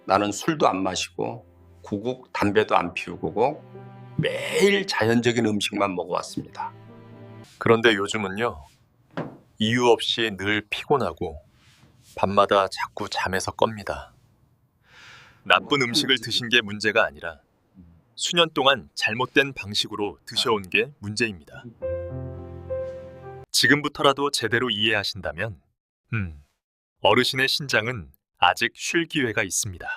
나는 술도 안 마시고 구국 담배도 안 피우고 매일 자연적인 음식만 먹어왔습니다. 그런데 요즘은요, 이유 없이 늘 피곤하고 밤마다 자꾸 잠에서 껍니다. 나쁜 음식을 드신 게 문제가 아니라 수년 동안 잘못된 방식으로 드셔온 게 문제입니다. 지금부터라도 제대로 이해하신다면, 어르신의 신장은 아직 쉴 기회가 있습니다.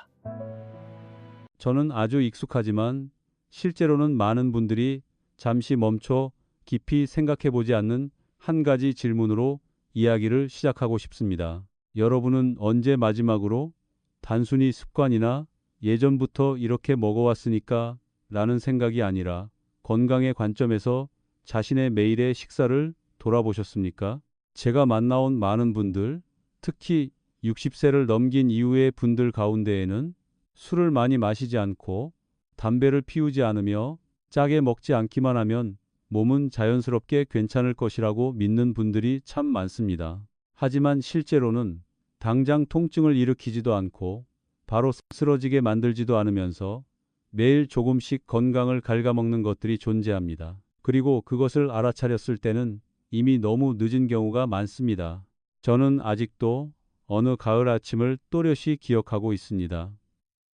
저는 아주 익숙하지만 실제로는 많은 분들이 잠시 멈춰 깊이 생각해 보지 않는 한 가지 질문으로 이야기를 시작하고 싶습니다. 여러분은 언제 마지막으로 단순히 습관이나 예전부터 이렇게 먹어왔으니까 라는 생각이 아니라 건강의 관점에서 자신의 매일의 식사를 돌아보셨습니까? 제가 만나온 많은 분들, 특히 60세를 넘긴 이후의 분들 가운데에는 술을 많이 마시지 않고 담배를 피우지 않으며 짜게 먹지 않기만 하면 몸은 자연스럽게 괜찮을 것이라고 믿는 분들이 참 많습니다. 하지만 실제로는 당장 통증을 일으키지도 않고 바로 쓰러지게 만들지도 않으면서 매일 조금씩 건강을 갉아먹는 것들이 존재합니다. 그리고 그것을 알아차렸을 때는 이미 너무 늦은 경우가 많습니다. 저는 아직도 어느 가을 아침을 또렷이 기억하고 있습니다.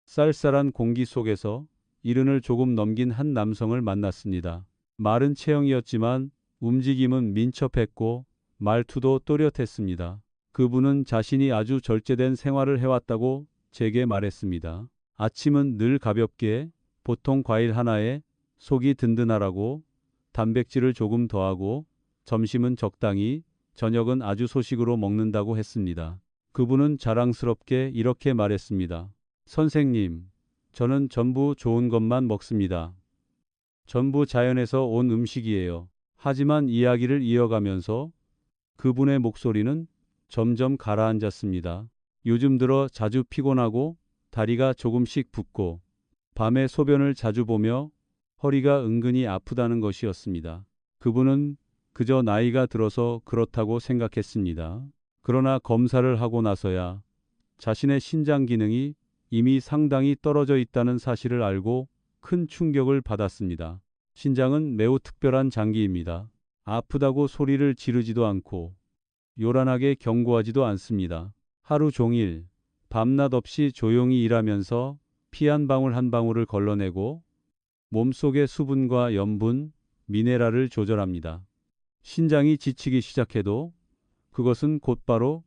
쌀쌀한 공기 속에서 이른을 조금 넘긴 한 남성을 만났습니다. 마른 체형이었지만 움직임은 민첩했고 말투도 또렷했습니다. 그분은 자신이 아주 절제된 생활을 해왔다고 제게 말했습니다. 아침은 늘 가볍게 보통 과일 하나에 속이 든든하라고 단백질을 조금 더하고 점심은 적당히 저녁은 아주 소식으로 먹는다고 했습니다. 그분은 자랑스럽게 이렇게 말했습니다. 선생님, 저는 전부 좋은 것만 먹습니다. 전부 자연에서 온 음식이에요. 하지만 이야기를 이어가면서 그분의 목소리는 점점 가라앉았습니다. 요즘 들어 자주 피곤하고 다리가 조금씩 붓고 밤에 소변을 자주 보며 허리가 은근히 아프다는 것이었습니다. 그분은 그저 나이가 들어서 그렇다고 생각했습니다. 그러나 검사를 하고 나서야 자신의 신장 기능이 이미 상당히 떨어져 있다는 사실을 알고 큰 충격을 받았습니다. 신장은 매우 특별한 장기입니다. 아프다고 소리를 지르지도 않고 요란하게 경고하지도 않습니다. 하루 종일 밤낮 없이 조용히 일하면서 피 한 방울 한 방울을 걸러내고 몸속의 수분과 염분, 미네랄을 조절합니다. 신장이 지치기 시작해도 그것은 곧바로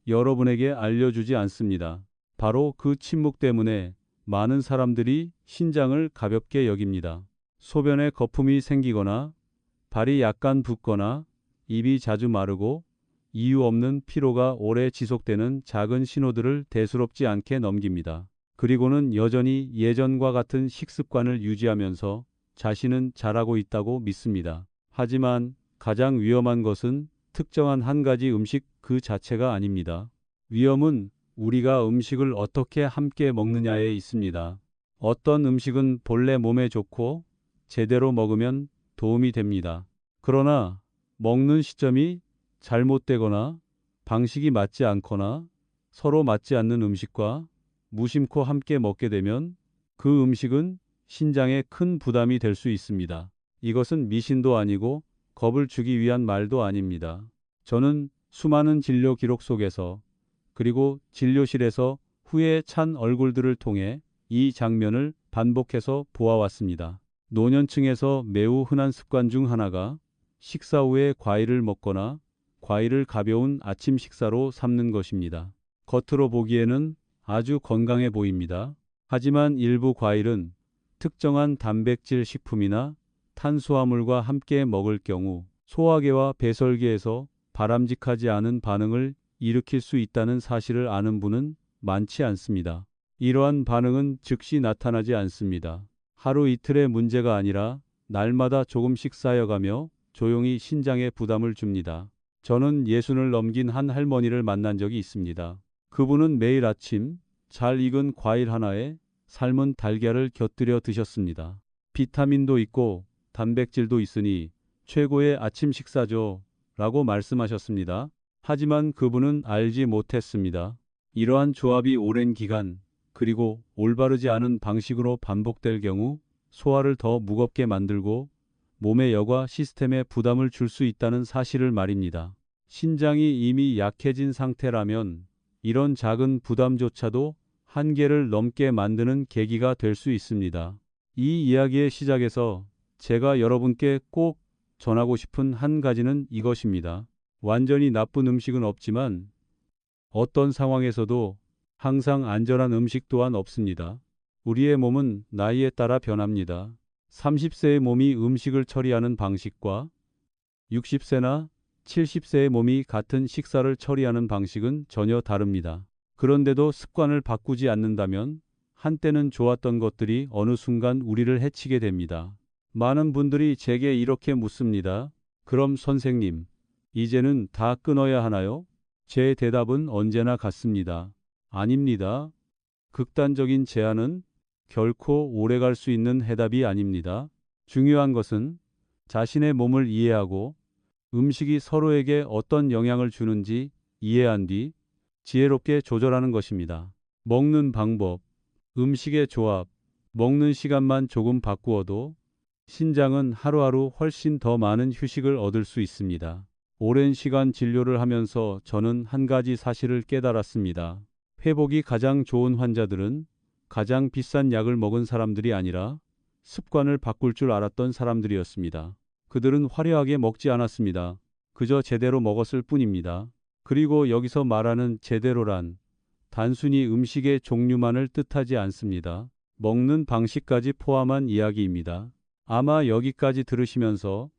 여러분에게 알려주지 않습니다. 바로 그 침묵 때문에 많은 사람들이 신장을 가볍게 여깁니다. 소변에 거품이 생기거나 발이 약간 붓거나 입이 자주 마르고 이유 없는 피로가 오래 지속되는 작은 신호들을 대수롭지 않게 넘깁니다. 그리고는 여전히 예전과 같은 식습관을 유지하면서 자신은 잘하고 있다고 믿습니다. 하지만 가장 위험한 것은 특정한 한 가지 음식 그 자체가 아닙니다. 위험은 우리가 음식을 어떻게 함께 먹느냐에 있습니다. 어떤 음식은 본래 몸에 좋고 제대로 먹으면 도움이 됩니다. 그러나 먹는 시점이 잘못되거나 방식이 맞지 않거나 서로 맞지 않는 음식과 무심코 함께 먹게 되면 그 음식은 신장에 큰 부담이 될 수 있습니다. 이것은 미신도 아니고 겁을 주기 위한 말도 아닙니다. 저는 수많은 진료 기록 속에서 그리고 진료실에서 후회에 찬 얼굴들을 통해 이 장면을 반복해서 보아왔습니다. 노년층에서 매우 흔한 습관 중 하나가 식사 후에 과일을 먹거나 과일을 가벼운 아침 식사로 삼는 것입니다. 겉으로 보기에는 아주 건강해 보입니다. 하지만 일부 과일은 특정한 단백질 식품이나 탄수화물과 함께 먹을 경우 소화계와 배설계에서 바람직하지 않은 반응을 일으킬 수 있다는 사실을 아는 분은 많지 않습니다. 이러한 반응은 즉시 나타나지 않습니다. 하루 이틀의 문제가 아니라 날마다 조금씩 쌓여가며 조용히 신장에 부담을 줍니다. 저는 60을 넘긴 한 할머니를 만난 적이 있습니다. 그분은 매일 아침 잘 익은 과일 하나에 삶은 달걀을 곁들여 드셨습니다. 비타민도 있고 단백질도 있으니 최고의 아침 식사죠 라고 말씀하셨습니다. 하지만 그분은 알지 못했습니다. 이러한 조합이 오랜 기간 그리고 올바르지 않은 방식으로 반복될 경우 소화를 더 무겁게 만들고 몸의 여과 시스템에 부담을 줄 수 있다는 사실을 말입니다. 신장이 이미 약해진 상태라면 이런 작은 부담조차도 한계를 넘게 만드는 계기가 될 수 있습니다. 이 이야기의 시작에서 제가 여러분께 꼭 전하고 싶은 한 가지는 이것입니다. 완전히 나쁜 음식은 없지만 어떤 상황에서도 항상 안전한 음식 또한 없습니다. 우리의 몸은 나이에 따라 변합니다. 30세의 몸이 음식을 처리하는 방식과 60세나 70세의 몸이 같은 식사를 처리하는 방식은 전혀 다릅니다. 그런데도 습관을 바꾸지 않는다면 한때는 좋았던 것들이 어느 순간 우리를 해치게 됩니다. 많은 분들이 제게 이렇게 묻습니다. 그럼 선생님, 이제는 다 끊어야 하나요? 제 대답은 언제나 같습니다. 아닙니다. 극단적인 제안은 결코 오래갈 수 있는 해답이 아닙니다. 중요한 것은 자신의 몸을 이해하고 음식이 서로에게 어떤 영향을 주는지 이해한 뒤 지혜롭게 조절하는 것입니다. 먹는 방법, 음식의 조합, 먹는 시간만 조금 바꾸어도 신장은 하루하루 훨씬 더 많은 휴식을 얻을 수 있습니다. 오랜 시간 진료를 하면서 저는 한 가지 사실을 깨달았습니다. 회복이 가장 좋은 환자들은 가장 비싼 약을 먹은 사람들이 아니라 습관을 바꿀 줄 알았던 사람들이었습니다. 그들은 화려하게 먹지 않았습니다. 그저 제대로 먹었을 뿐입니다. 그리고 여기서 말하는 제대로란 단순히 음식의 종류만을 뜻하지 않습니다. 먹는 방식까지 포함한 이야기입니다. 아마 여기까지 들으시면서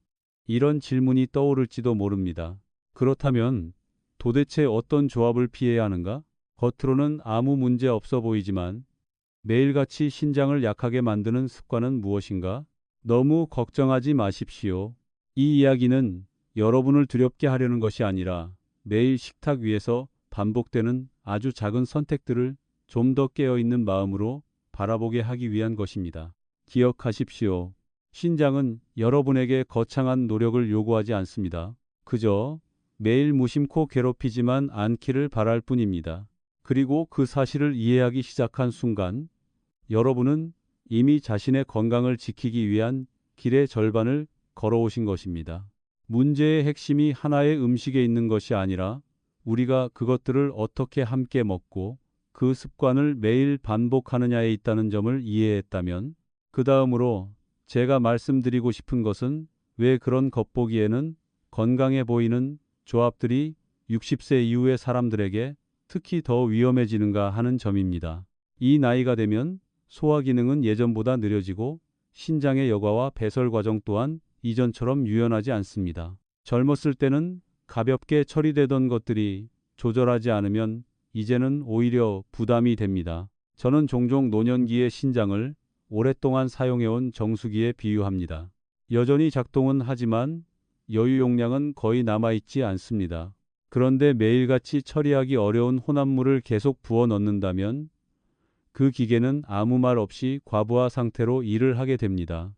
이런 질문이 떠오를지도 모릅니다. 그렇다면 도대체 어떤 조합을 피해야 하는가? 겉으로는 아무 문제 없어 보이지만 매일같이 신장을 약하게 만드는 습관은 무엇인가? 너무 걱정하지 마십시오. 이 이야기는 여러분을 두렵게 하려는 것이 아니라 매일 식탁 위에서 반복되는 아주 작은 선택들을 좀 더 깨어있는 마음으로 바라보게 하기 위한 것입니다. 기억하십시오. 신장은 여러분에게 거창한 노력을 요구하지 않습니다. 그저 매일 무심코 괴롭히지만 않기를 바랄 뿐입니다. 그리고 그 사실을 이해하기 시작한 순간 여러분은 이미 자신의 건강을 지키기 위한 길의 절반을 걸어오신 것입니다. 문제의 핵심이 하나의 음식에 있는 것이 아니라 우리가 그것들을 어떻게 함께 먹고 그 습관을 매일 반복하느냐에 있다는 점을 이해했다면 그 다음으로 제가 말씀드리고 싶은 것은 왜 그런 겉보기에는 건강해 보이는 조합들이 60세 이후의 사람들에게 특히 더 위험해지는가 하는 점입니다. 이 나이가 되면 소화 기능은 예전보다 느려지고 신장의 여과와 배설 과정 또한 이전처럼 유연하지 않습니다. 젊었을 때는 가볍게 처리되던 것들이 조절하지 않으면 이제는 오히려 부담이 됩니다. 저는 종종 노년기의 신장을 오랫동안 사용해온 정수기에 비유합니다. 여전히 작동은 하지만 여유 용량은 거의 남아있지 않습니다. 그런데 매일같이 처리하기 어려운 혼합물을 계속 부어 넣는다면 그 기계는 아무 말 없이 과부하 상태로 일을 하게 됩니다.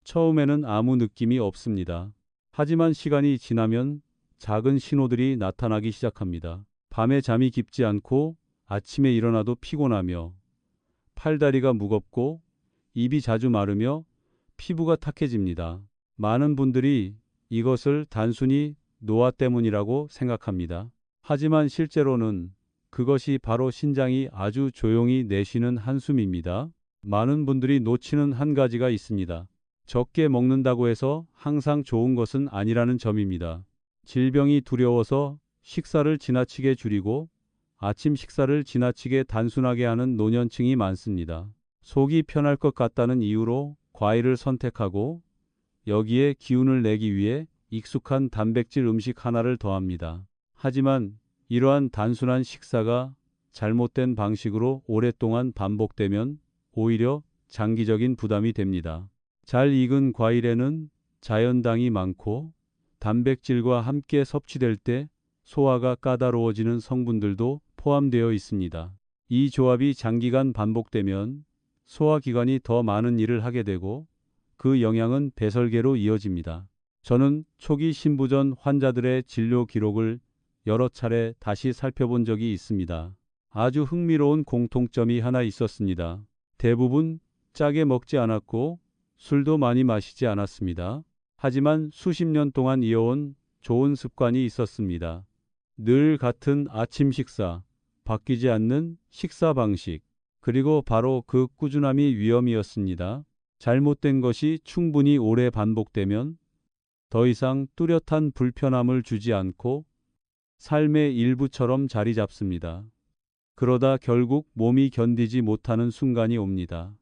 처음에는 아무 느낌이 없습니다. 하지만 시간이 지나면 작은 신호들이 나타나기 시작합니다. 밤에 잠이 깊지 않고 아침에 일어나도 피곤하며 팔다리가 무겁고 입이 자주 마르며 피부가 탁해집니다. 많은 분들이 이것을 단순히 노화 때문이라고 생각합니다. 하지만 실제로는 그것이 바로 신장이 아주 조용히 내쉬는 한숨입니다. 많은 분들이 놓치는 한 가지가 있습니다. 적게 먹는다고 해서 항상 좋은 것은 아니라는 점입니다. 질병이 두려워서 식사를 지나치게 줄이고 아침 식사를 지나치게 단순하게 하는 노년층이 많습니다. 속이 편할 것 같다는 이유로 과일을 선택하고 여기에 기운을 내기 위해 익숙한 단백질 음식 하나를 더합니다. 하지만 이러한 단순한 식사가 잘못된 방식으로 오랫동안 반복되면 오히려 장기적인 부담이 됩니다. 잘 익은 과일에는 자연당이 많고 단백질과 함께 섭취될 때 소화가 까다로워지는 성분들도 포함되어 있습니다. 이 조합이 장기간 반복되면 소화기관이 더 많은 일을 하게 되고 그 영향은 배설계로 이어집니다. 저는 초기 신부전 환자들의 진료 기록을 여러 차례 다시 살펴본 적이 있습니다. 아주 흥미로운 공통점이 하나 있었습니다. 대부분 짜게 먹지 않았고 술도 많이 마시지 않았습니다. 하지만 수십 년 동안 이어온 좋은 습관이 있었습니다. 늘 같은 아침 식사, 바뀌지 않는 식사 방식, 그리고 바로 그 꾸준함이 위험이었습니다. 잘못된 것이 충분히 오래 반복되면 더 이상 뚜렷한 불편함을 주지 않고 삶의 일부처럼 자리 잡습니다. 그러다 결국 몸이 견디지 못하는 순간이 옵니다.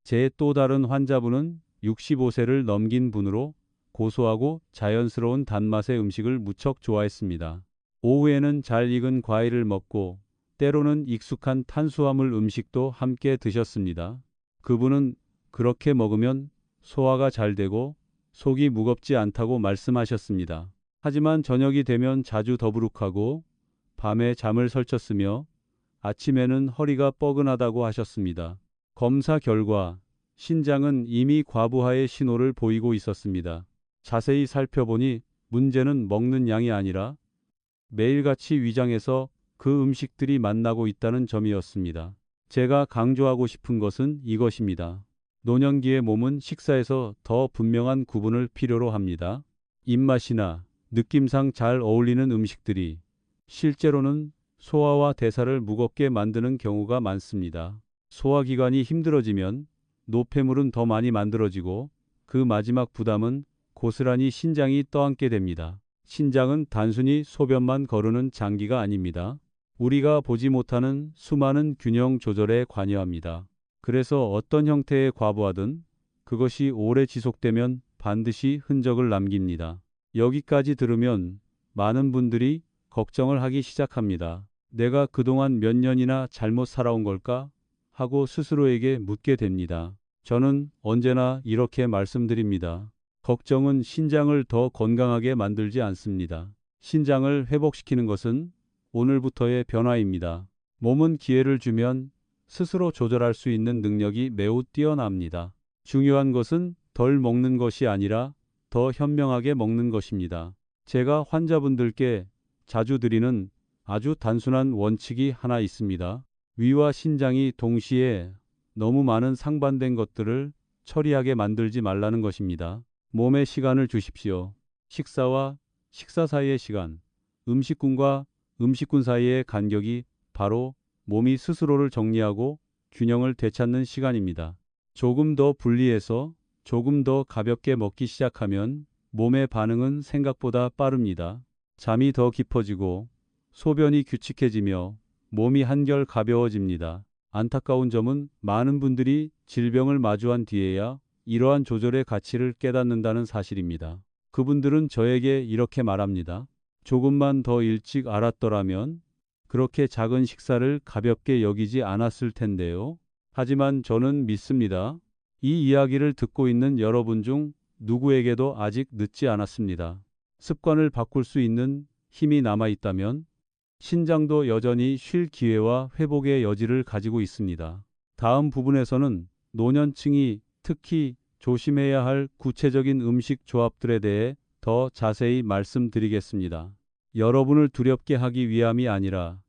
제 또 다른 환자분은 65세를 넘긴 분으로 고소하고 자연스러운 단맛의 음식을 무척 좋아했습니다. 오후에는 잘 익은 과일을 먹고 때로는 익숙한 탄수화물 음식도 함께 드셨습니다. 그분은 그렇게 먹으면 소화가 잘 되고 속이 무겁지 않다고 말씀하셨습니다. 하지만 저녁이 되면 자주 더부룩하고 밤에 잠을 설쳤으며 아침에는 허리가 뻐근하다고 하셨습니다. 검사 결과 신장은 이미 과부하의 신호를 보이고 있었습니다. 자세히 살펴보니 문제는 먹는 양이 아니라 매일같이 위장에서 그 음식들이 만나고 있다는 점이었습니다. 제가 강조하고 싶은 것은 이것입니다. 노년기의 몸은 식사에서 더 분명한 구분을 필요로 합니다. 입맛이나 느낌상 잘 어울리는 음식들이 실제로는 소화와 대사를 무겁게 만드는 경우가 많습니다. 소화기관이 힘들어지면 노폐물은 더 많이 만들어지고 그 마지막 부담은 고스란히 신장이 떠안게 됩니다. 신장은 단순히 소변만 거르는 장기가 아닙니다. 우리가 보지 못하는 수많은 균형 조절에 관여합니다. 그래서 어떤 형태의 과부하든 그것이 오래 지속되면 반드시 흔적을 남깁니다. 여기까지 들으면 많은 분들이 걱정을 하기 시작합니다. 내가 그동안 몇 년이나 잘못 살아온 걸까? 하고 스스로에게 묻게 됩니다. 저는 언제나 이렇게 말씀드립니다. 걱정은 신장을 더 건강하게 만들지 않습니다. 신장을 회복시키는 것은 오늘부터의 변화입니다. 몸은 기회를 주면 스스로 조절할 수 있는 능력이 매우 뛰어납니다. 중요한 것은 덜 먹는 것이 아니라 더 현명하게 먹는 것입니다. 제가 환자분들께 자주 드리는 아주 단순한 원칙이 하나 있습니다. 위와 신장이 동시에 너무 많은 상반된 것들을 처리하게 만들지 말라는 것입니다. 몸에 시간을 주십시오. 식사와 식사 사이의 시간, 음식군과 음식군 사이의 간격이 바로 몸이 스스로를 정리하고 균형을 되찾는 시간입니다. 조금 더 분리해서 조금 더 가볍게 먹기 시작하면 몸의 반응은 생각보다 빠릅니다. 잠이 더 깊어지고 소변이 규칙해지며 몸이 한결 가벼워집니다. 안타까운 점은 많은 분들이 질병을 마주한 뒤에야 이러한 조절의 가치를 깨닫는다는 사실입니다. 그분들은 저에게 이렇게 말합니다. 조금만 더 일찍 알았더라면 그렇게 작은 식사를 가볍게 여기지 않았을 텐데요. 하지만 저는 믿습니다. 이 이야기를 듣고 있는 여러분 중 누구에게도 아직 늦지 않았습니다. 습관을 바꿀 수 있는 힘이 남아 있다면 신장도 여전히 쉴 기회와 회복의 여지를 가지고 있습니다. 다음 부분에서는 노년층이 특히 조심해야 할 구체적인 음식 조합들에 대해 더 자세히 말씀드리겠습니다. 여러분을 두렵게 하기 위함이 아니라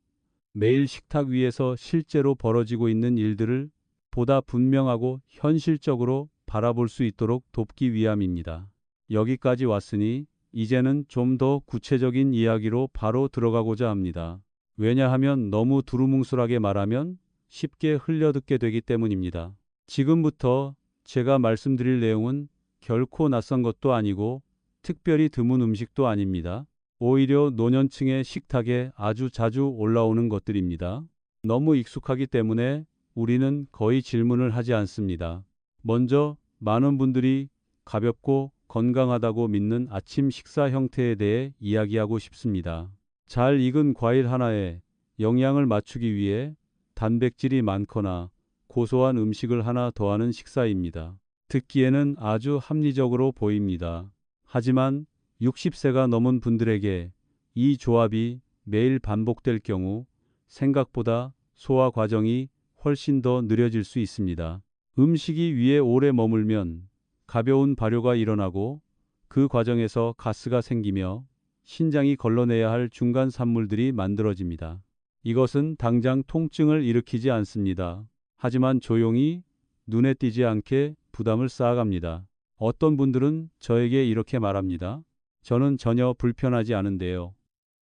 매일 식탁 위에서 실제로 벌어지고 있는 일들을 보다 분명하고 현실적으로 바라볼 수 있도록 돕기 위함입니다. 여기까지 왔으니 이제는 좀 더 구체적인 이야기로 바로 들어가고자 합니다. 왜냐하면 너무 두루뭉술하게 말하면 쉽게 흘려듣게 되기 때문입니다. 지금부터 제가 말씀드릴 내용은 결코 낯선 것도 아니고 특별히 드문 음식도 아닙니다. 오히려 노년층의 식탁에 아주 자주 올라오는 것들입니다. 너무 익숙하기 때문에 우리는 거의 질문을 하지 않습니다. 먼저 많은 분들이 가볍고 건강하다고 믿는 아침 식사 형태에 대해 이야기하고 싶습니다. 잘 익은 과일 하나에 영양을 맞추기 위해 단백질이 많거나 고소한 음식을 하나 더하는 식사입니다. 듣기에는 아주 합리적으로 보입니다. 하지만 60세가 넘은 분들에게 이 조합이 매일 반복될 경우 생각보다 소화 과정이 훨씬 더 느려질 수 있습니다. 음식이 위에 오래 머물면 가벼운 발효가 일어나고 그 과정에서 가스가 생기며 신장이 걸러내야 할 중간 산물들이 만들어집니다. 이것은 당장 통증을 일으키지 않습니다. 하지만 조용히 눈에 띄지 않게 부담을 쌓아갑니다. 어떤 분들은 저에게 이렇게 말합니다. 저는 전혀 불편하지 않은데요.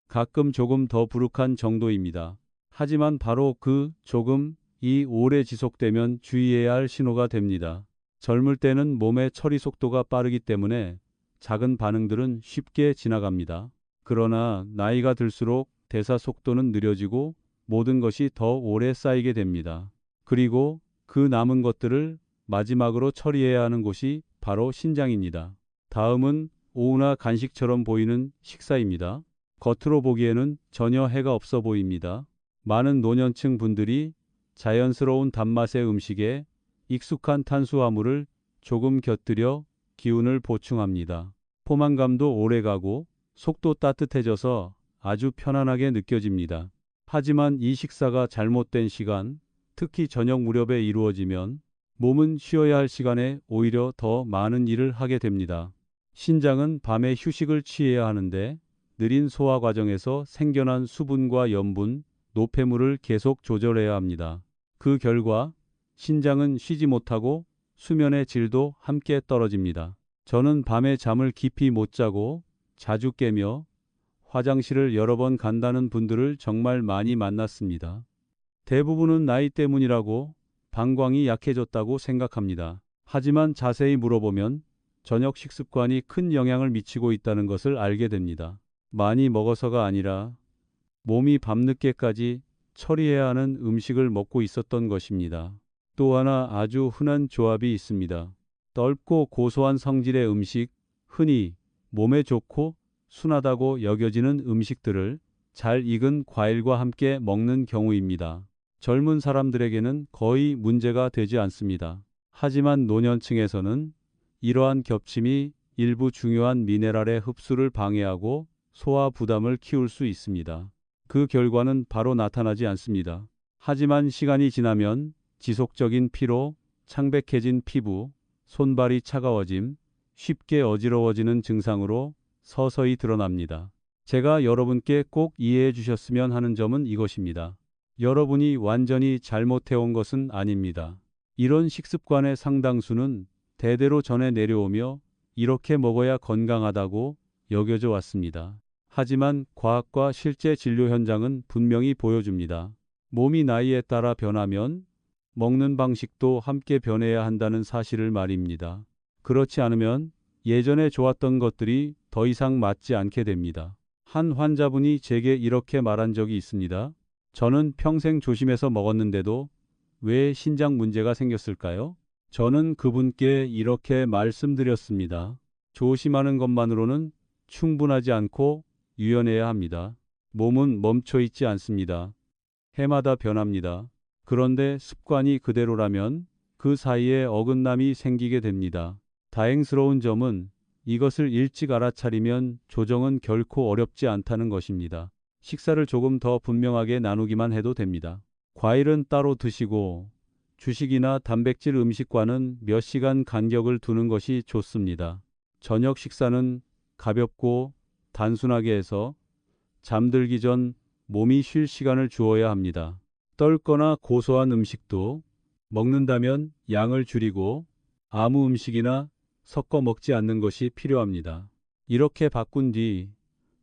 가끔 조금 더 부룩한 정도입니다. 하지만 바로 그 조금이 오래 지속되면 주의해야 할 신호가 됩니다. 젊을 때는 몸의 처리 속도가 빠르기 때문에 작은 반응들은 쉽게 지나갑니다. 그러나 나이가 들수록 대사 속도는 느려지고 모든 것이 더 오래 쌓이게 됩니다. 그리고 그 남은 것들을 마지막으로 처리해야 하는 곳이 바로 신장입니다. 다음은 오후나 간식처럼 보이는 식사입니다. 겉으로 보기에는 전혀 해가 없어 보입니다. 많은 노년층 분들이 자연스러운 단맛의 음식에 익숙한 탄수화물을 조금 곁들여 기운을 보충합니다. 포만감도 오래가고 속도 따뜻해져서 아주 편안하게 느껴집니다. 하지만 이 식사가 잘못된 시간, 특히 저녁 무렵에 이루어지면 몸은 쉬어야 할 시간에 오히려 더 많은 일을 하게 됩니다. 신장은 밤에 휴식을 취해야 하는데 느린 소화 과정에서 생겨난 수분과 염분, 노폐물을 계속 조절해야 합니다. 그 결과 신장은 쉬지 못하고 수면의 질도 함께 떨어집니다. 저는 밤에 잠을 깊이 못 자고 자주 깨며 화장실을 여러 번 간다는 분들을 정말 많이 만났습니다. 대부분은 나이 때문이라고 방광이 약해졌다고 생각합니다. 하지만 자세히 물어보면 저녁 식습관이 큰 영향을 미치고 있다는 것을 알게 됩니다. 많이 먹어서가 아니라 몸이 밤늦게까지 처리해야 하는 음식을 먹고 있었던 것입니다. 또 하나 아주 흔한 조합이 있습니다. 떫고 고소한 성질의 음식, 흔히 몸에 좋고 순하다고 여겨지는 음식들을 잘 익은 과일과 함께 먹는 경우입니다. 젊은 사람들에게는 거의 문제가 되지 않습니다. 하지만 노년층에서는 이러한 겹침이 일부 중요한 미네랄의 흡수를 방해하고 소화 부담을 키울 수 있습니다. 그 결과는 바로 나타나지 않습니다. 하지만 시간이 지나면 지속적인 피로, 창백해진 피부, 손발이 차가워짐, 쉽게 어지러워지는 증상으로 서서히 드러납니다. 제가 여러분께 꼭 이해해 주셨으면 하는 점은 이것입니다. 여러분이 완전히 잘못해온 것은 아닙니다. 이런 식습관의 상당수는 대대로 전해 내려오며 이렇게 먹어야 건강하다고 여겨져 왔습니다. 하지만 과학과 실제 진료 현장은 분명히 보여줍니다. 몸이 나이에 따라 변하면 먹는 방식도 함께 변해야 한다는 사실을 말입니다. 그렇지 않으면 예전에 좋았던 것들이 더 이상 맞지 않게 됩니다. 한 환자분이 제게 이렇게 말한 적이 있습니다. 저는 평생 조심해서 먹었는데도 왜 신장 문제가 생겼을까요? 저는 그분께 이렇게 말씀드렸습니다. 조심하는 것만으로는 충분하지 않고 유연해야 합니다. 몸은 멈춰 있지 않습니다. 해마다 변합니다. 그런데 습관이 그대로라면 그 사이에 어긋남이 생기게 됩니다. 다행스러운 점은 이것을 일찍 알아차리면 조정은 결코 어렵지 않다는 것입니다. 식사를 조금 더 분명하게 나누기만 해도 됩니다. 과일은 따로 드시고 주식이나 단백질 음식과는 몇 시간 간격을 두는 것이 좋습니다. 저녁 식사는 가볍고 단순하게 해서 잠들기 전 몸이 쉴 시간을 주어야 합니다. 떫거나 고소한 음식도 먹는다면 양을 줄이고 아무 음식이나 섞어 먹지 않는 것이 필요합니다. 이렇게 바꾼 뒤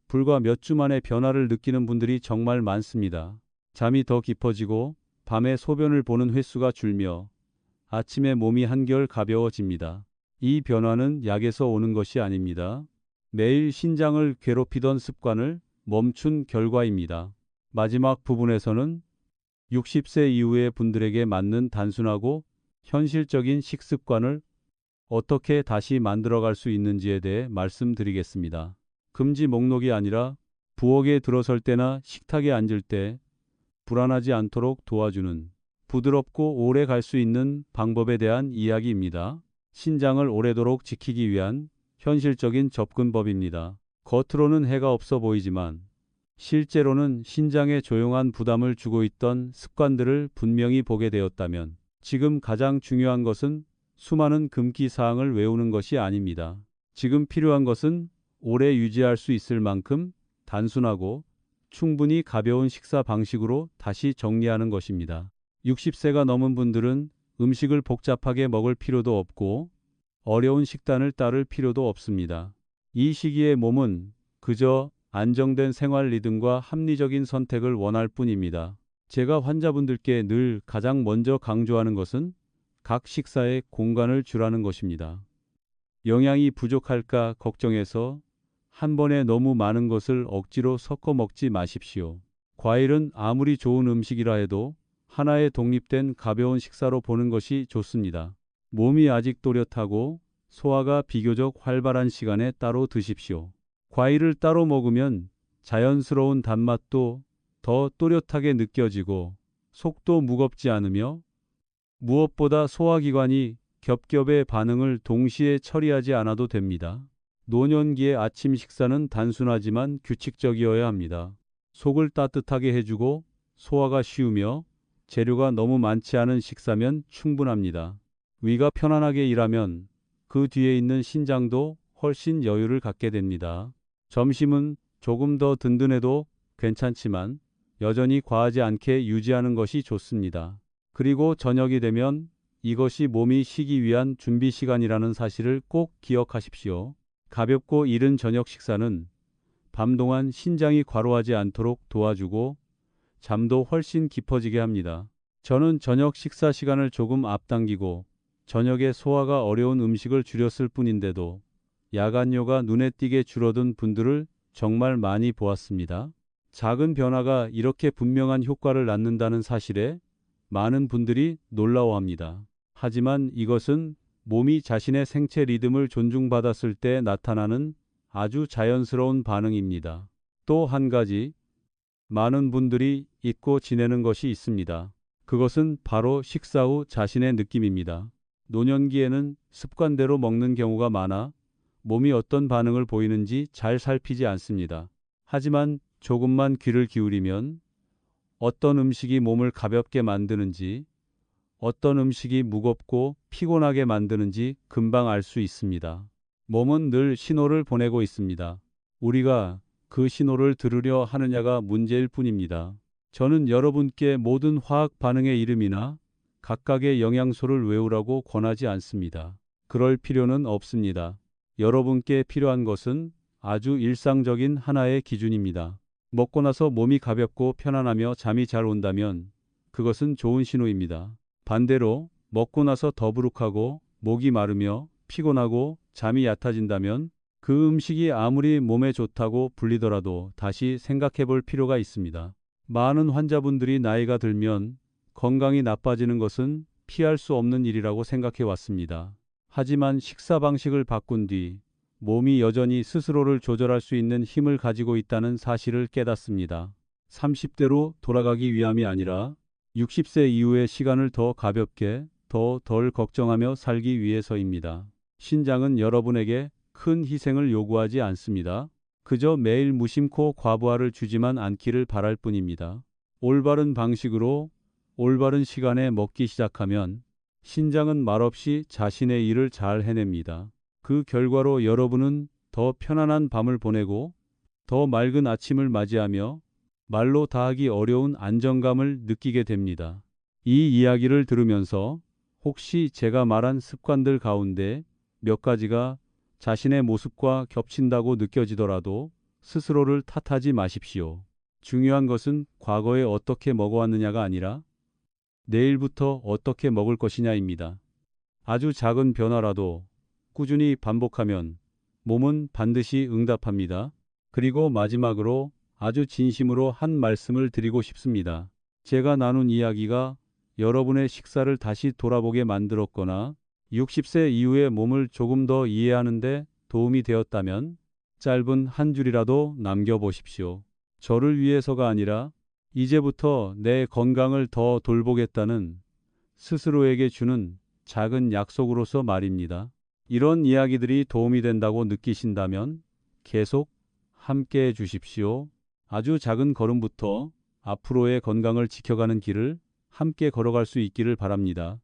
불과 몇 주 만에 변화를 느끼는 분들이 정말 많습니다. 잠이 더 깊어지고 밤에 소변을 보는 횟수가 줄며 아침에 몸이 한결 가벼워집니다. 이 변화는 약에서 오는 것이 아닙니다. 매일 신장을 괴롭히던 습관을 멈춘 결과입니다. 마지막 부분에서는 60세 이후의 분들에게 맞는 단순하고 현실적인 식습관을 어떻게 다시 만들어갈 수 있는지에 대해 말씀드리겠습니다. 금지 목록이 아니라 부엌에 들어설 때나 식탁에 앉을 때 불안하지 않도록 도와주는 부드럽고 오래 갈 수 있는 방법에 대한 이야기입니다. 신장을 오래도록 지키기 위한 현실적인 접근법입니다. 겉으로는 해가 없어 보이지만 실제로는 신장에 조용한 부담을 주고 있던 습관들을 분명히 보게 되었다면 지금 가장 중요한 것은 수많은 금기 사항을 외우는 것이 아닙니다. 지금 필요한 것은 오래 유지할 수 있을 만큼 단순하고 충분히 가벼운 식사 방식으로 다시 정리하는 것입니다. 60세가 넘은 분들은 음식을 복잡하게 먹을 필요도 없고 어려운 식단을 따를 필요도 없습니다. 이 시기에 몸은 그저 안정된 생활 리듬과 합리적인 선택을 원할 뿐입니다. 제가 환자분들께 늘 가장 먼저 강조하는 것은 각 식사에 공간을 주라는 것입니다. 영양이 부족할까 걱정해서 한 번에 너무 많은 것을 억지로 섞어 먹지 마십시오. 과일은 아무리 좋은 음식이라 해도 하나의 독립된 가벼운 식사로 보는 것이 좋습니다. 몸이 아직 또렷하고 소화가 비교적 활발한 시간에 따로 드십시오. 과일을 따로 먹으면 자연스러운 단맛도 더 또렷하게 느껴지고 속도 무겁지 않으며 무엇보다 소화기관이 겹겹의 반응을 동시에 처리하지 않아도 됩니다. 노년기의 아침 식사는 단순하지만 규칙적이어야 합니다. 속을 따뜻하게 해주고 소화가 쉬우며 재료가 너무 많지 않은 식사면 충분합니다. 위가 편안하게 일하면 그 뒤에 있는 신장도 훨씬 여유를 갖게 됩니다. 점심은 조금 더 든든해도 괜찮지만 여전히 과하지 않게 유지하는 것이 좋습니다. 그리고 저녁이 되면 이것이 몸이 쉬기 위한 준비 시간이라는 사실을 꼭 기억하십시오. 가볍고 이른 저녁 식사는 밤 동안 신장이 과로하지 않도록 도와주고 잠도 훨씬 깊어지게 합니다. 저는 저녁 식사 시간을 조금 앞당기고 저녁에 소화가 어려운 음식을 줄였을 뿐인데도 야간뇨가 눈에 띄게 줄어든 분들을 정말 많이 보았습니다. 작은 변화가 이렇게 분명한 효과를 낳는다는 사실에 많은 분들이 놀라워합니다. 하지만 이것은 몸이 자신의 생체 리듬을 존중받았을 때 나타나는 아주 자연스러운 반응입니다. 또 한 가지 많은 분들이 잊고 지내는 것이 있습니다. 그것은 바로 식사 후 자신의 느낌입니다. 노년기에는 습관대로 먹는 경우가 많아 몸이 어떤 반응을 보이는지 잘 살피지 않습니다. 하지만 조금만 귀를 기울이면 어떤 음식이 몸을 가볍게 만드는지, 어떤 음식이 무겁고 피곤하게 만드는지 금방 알 수 있습니다. 몸은 늘 신호를 보내고 있습니다. 우리가 그 신호를 들으려 하느냐가 문제일 뿐입니다. 저는 여러분께 모든 화학 반응의 이름이나 각각의 영양소를 외우라고 권하지 않습니다. 그럴 필요는 없습니다. 여러분께 필요한 것은 아주 일상적인 하나의 기준입니다. 먹고 나서 몸이 가볍고 편안하며 잠이 잘 온다면 그것은 좋은 신호입니다. 반대로 먹고 나서 더부룩하고 목이 마르며 피곤하고 잠이 얕아진다면 그 음식이 아무리 몸에 좋다고 불리더라도 다시 생각해 볼 필요가 있습니다. 많은 환자분들이 나이가 들면 건강이 나빠지는 것은 피할 수 없는 일이라고 생각해 왔습니다. 하지만 식사 방식을 바꾼 뒤 몸이 여전히 스스로를 조절할 수 있는 힘을 가지고 있다는 사실을 깨닫습니다. 30대로 돌아가기 위함이 아니라 60세 이후의 시간을 더 가볍게, 더 덜 걱정하며 살기 위해서입니다. 신장은 여러분에게 큰 희생을 요구하지 않습니다. 그저 매일 무심코 과부하를 주지만 않기를 바랄 뿐입니다. 올바른 방식으로 올바른 시간에 먹기 시작하면 신장은 말없이 자신의 일을 잘 해냅니다. 그 결과로 여러분은 더 편안한 밤을 보내고 더 맑은 아침을 맞이하며 말로 다하기 어려운 안정감을 느끼게 됩니다. 이 이야기를 들으면서 혹시 제가 말한 습관들 가운데 몇 가지가 자신의 모습과 겹친다고 느껴지더라도 스스로를 탓하지 마십시오. 중요한 것은 과거에 어떻게 먹어왔느냐가 아니라 내일부터 어떻게 먹을 것이냐입니다. 아주 작은 변화라도 꾸준히 반복하면 몸은 반드시 응답합니다. 그리고 마지막으로 아주 진심으로 한 말씀을 드리고 싶습니다. 제가 나눈 이야기가 여러분의 식사를 다시 돌아보게 만들었거나 60세 이후의 몸을 조금 더 이해하는 데 도움이 되었다면 짧은 한 줄이라도 남겨보십시오. 저를 위해서가 아니라 이제부터 내 건강을 더 돌보겠다는 스스로에게 주는 작은 약속으로서 말입니다. 이런 이야기들이 도움이 된다고 느끼신다면 계속 함께 해 주십시오. 아주 작은 걸음부터 앞으로의 건강을 지켜가는 길을 함께 걸어갈 수 있기를 바랍니다.